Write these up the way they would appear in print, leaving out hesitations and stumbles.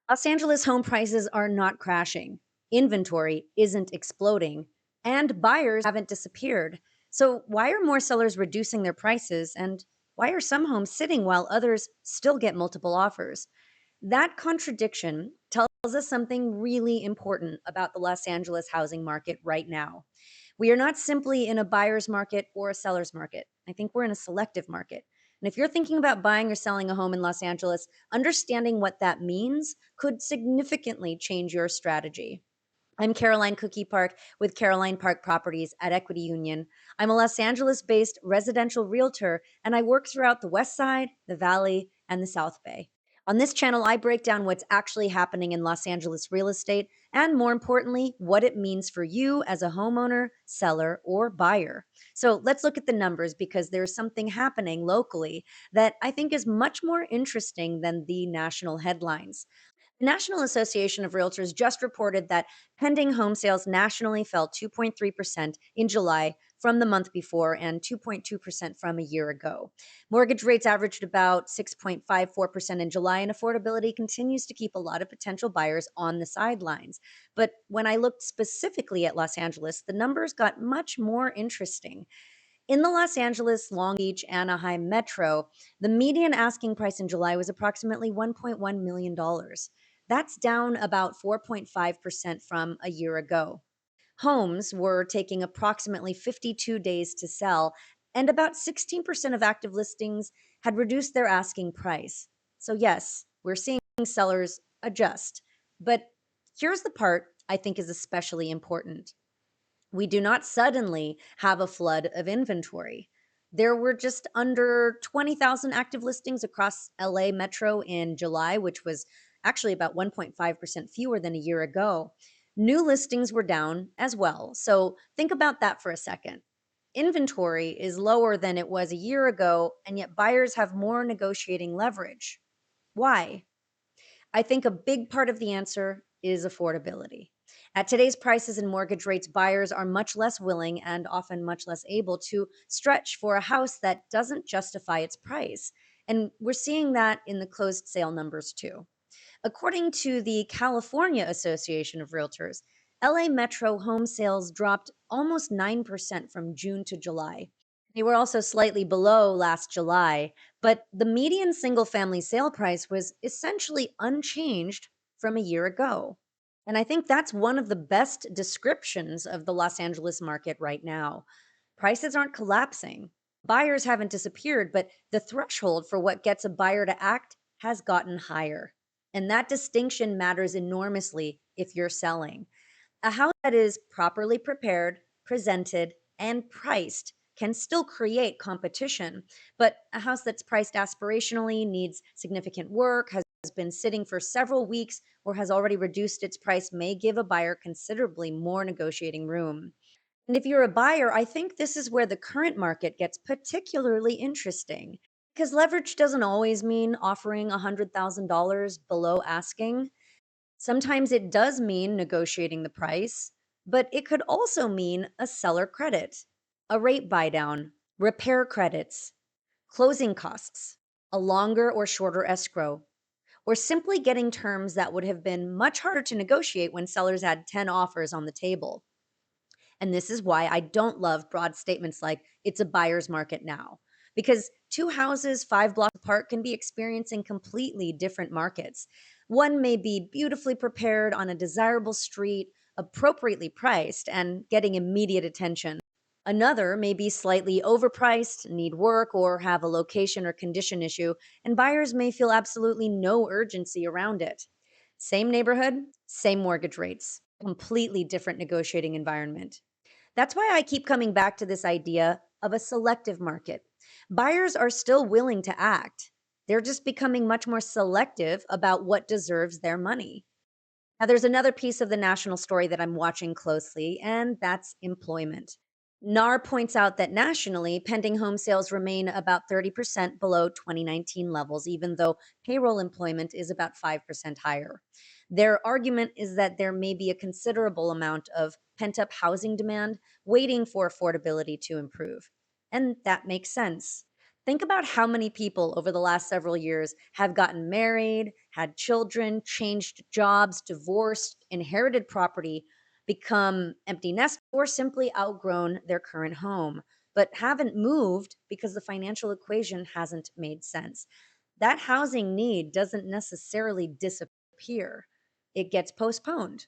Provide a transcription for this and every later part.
Los Angeles home prices are not crashing, inventory isn't exploding, and buyers haven't disappeared. So, why are more sellers reducing their prices, and why are some homes sitting while others still get multiple offers? That contradiction tells us something really important about the Los Angeles housing market right now. We are not simply in a buyer's market or a seller's market. I think we're in a selective market. And if you're thinking about buying or selling a home in Los Angeles, understanding what that means could significantly change your strategy. I'm Caroline Cookie Park with Caroline Park Properties at Equity Union. I'm a Los Angeles based residential realtor, and I work throughout the West Side, the Valley, and the South Bay. On this channel, I break down what's actually happening in Los Angeles real estate and, more importantly, what it means for you as a homeowner, seller, or buyer. So let's look at the numbers because there's something happening locally that I think is much more interesting than the national headlines. The National Association of Realtors just reported that pending home sales nationally fell 2.3% in July from the month before and 2.2% from a year ago. Mortgage rates averaged about 6.54% in July, and affordability continues to keep a lot of potential buyers on the sidelines. But when I looked specifically at Los Angeles, the numbers got much more interesting. In the Los Angeles, Long Beach, Anaheim metro, the median asking price in July was approximately $1.1 million. That's down about 4.5% from a year ago. Homes were taking approximately 52 days to sell, and about 16% of active listings had reduced their asking price. So, yes, we're seeing sellers adjust. But here's the part I think is especially important: we do not suddenly have a flood of inventory. There were just under 20,000 active listings across LA Metro in July, which was actually about 1.5% fewer than a year ago. New listings were down as well. So think about that for a second. Inventory is lower than it was a year ago, and yet buyers have more negotiating leverage. Why? I think a big part of the answer is affordability. At today's prices and mortgage rates, buyers are much less willing and often much less able to stretch for a house that doesn't justify its price. And we're seeing that in the closed sale numbers too. According to the California Association of Realtors, LA Metro home sales dropped almost 9% from June to July. They were also slightly below last July, but the median single family sale price was essentially unchanged from a year ago. And I think that's one of the best descriptions of the Los Angeles market right now. Prices aren't collapsing. Buyers haven't disappeared, but the threshold for what gets a buyer to act has gotten higher. And that distinction matters enormously if you're selling. A house that is properly prepared, presented, and priced can still create competition, but a house that's priced aspirationally, needs significant work, has been sitting for several weeks, or has already reduced its price may give a buyer considerably more negotiating room. And if you're a buyer, I think this is where the current market gets particularly interesting because leverage doesn't always mean offering $100,000 below asking. Sometimes it does mean negotiating the price, but it could also mean a seller credit, a rate buy down, repair credits, closing costs, a longer or shorter escrow, or simply getting terms that would have been much harder to negotiate when sellers had 10 offers on the table. And this is why I don't love broad statements like it's a buyer's market now, because two houses 5 blocks apart can be experiencing completely different markets. One may be beautifully prepared on a desirable street, appropriately priced, and getting immediate attention. Another may be slightly overpriced, need work, or have a location or condition issue, and buyers may feel absolutely no urgency around it. Same neighborhood, same mortgage rates, completely different negotiating environment. That's why I keep coming back to this idea of a selective market. Buyers are still willing to act. They're just becoming much more selective about what deserves their money. Now, there's another piece of the national story that I'm watching closely, and that's employment. NAR points out that nationally, pending home sales remain about 30% below 2019 levels, even though payroll employment is about 5% higher. Their argument is that there may be a considerable amount of pent up housing demand waiting for affordability to improve. And that makes sense. Think about how many people over the last several years have gotten married, had children, changed jobs, divorced, inherited property, become empty nest, or simply outgrown their current home, but haven't moved because the financial equation hasn't made sense. That housing need doesn't necessarily disappear, it gets postponed.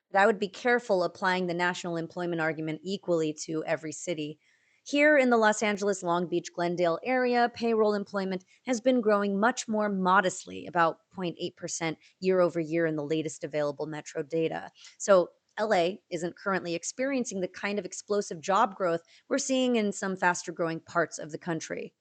But I would be careful applying the national employment argument equally to every city. Here in the Los Angeles, Long Beach, Glendale area, payroll employment has been growing much more modestly, about 0.8% year over year in the latest available metro data. So LA isn't currently experiencing the kind of explosive job growth we're seeing in some faster growing parts of the country.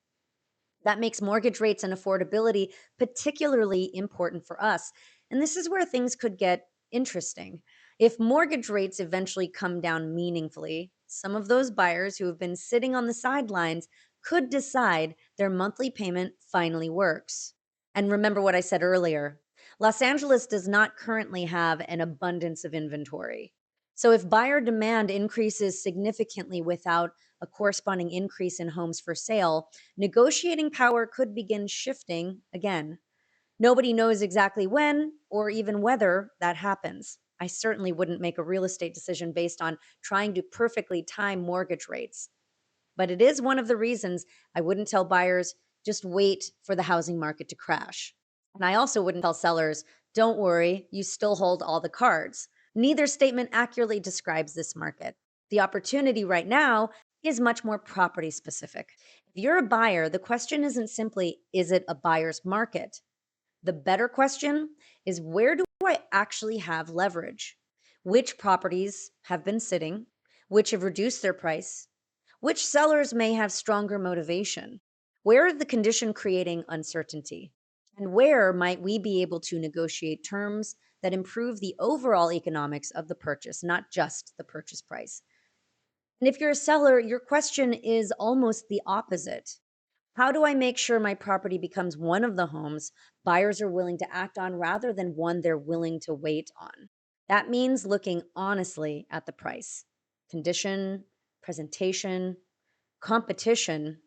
That makes mortgage rates and affordability particularly important for us. And this is where things could get interesting. If mortgage rates eventually come down meaningfully, some of those buyers who have been sitting on the sidelines could decide their monthly payment finally works. And remember what I said earlier, Los Angeles does not currently have an abundance of inventory. So if buyer demand increases significantly without a corresponding increase in homes for sale, negotiating power could begin shifting again. Nobody knows exactly when or even whether that happens. I certainly wouldn't make a real estate decision based on trying to perfectly time mortgage rates. But it is one of the reasons I wouldn't tell buyers just wait for the housing market to crash. And I also wouldn't tell sellers, don't worry, you still hold all the cards. Neither statement accurately describes this market. The opportunity right now is much more property specific. If you're a buyer, the question isn't simply, is it a buyer's market? The better question is, where do I actually have leverage? Which properties have been sitting? Which have reduced their price? Which sellers may have stronger motivation? Where is the condition creating uncertainty? And where might we be able to negotiate terms that improve the overall economics of the purchase, not just the purchase price? And if you're a seller, your question is almost the opposite. How do I make sure my property becomes one of the homes buyers are willing to act on rather than one they're willing to wait on? That means looking honestly at the price, condition, presentation, competition,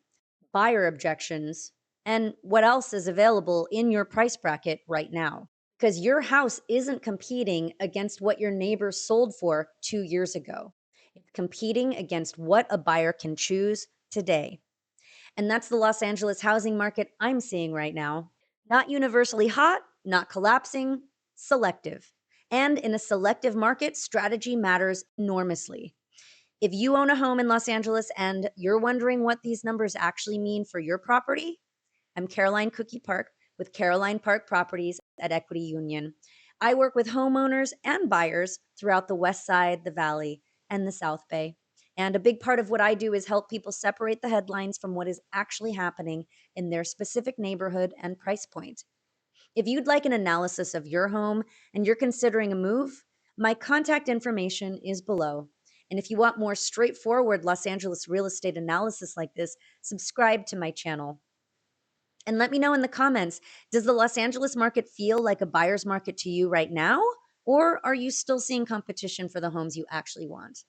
buyer objections, and what else is available in your price bracket right now. Because your house isn't competing against what your neighbor sold for 2 years ago. It's competing against what a buyer can choose today. And that's the Los Angeles housing market I'm seeing right now. Not universally hot, not collapsing, selective. And in a selective market, strategy matters enormously. If you own a home in Los Angeles and you're wondering what these numbers actually mean for your property, I'm Caroline Cookie Park with Caroline Park Properties at Equity Union. I work with homeowners and buyers throughout the West Side, the Valley, and the South Bay. And a big part of what I do is help people separate the headlines from what is actually happening in their specific neighborhood and price point. If you'd like an analysis of your home and you're considering a move, my contact information is below. And if you want more straightforward Los Angeles real estate analysis like this, subscribe to my channel. And let me know in the comments, does the Los Angeles market feel like a buyer's market to you right now? Or are you still seeing competition for the homes you actually want?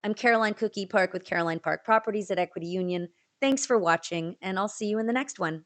I'm Caroline Cookie Park with Caroline Park Properties at Equity Union. Thanks for watching, and I'll see you in the next one.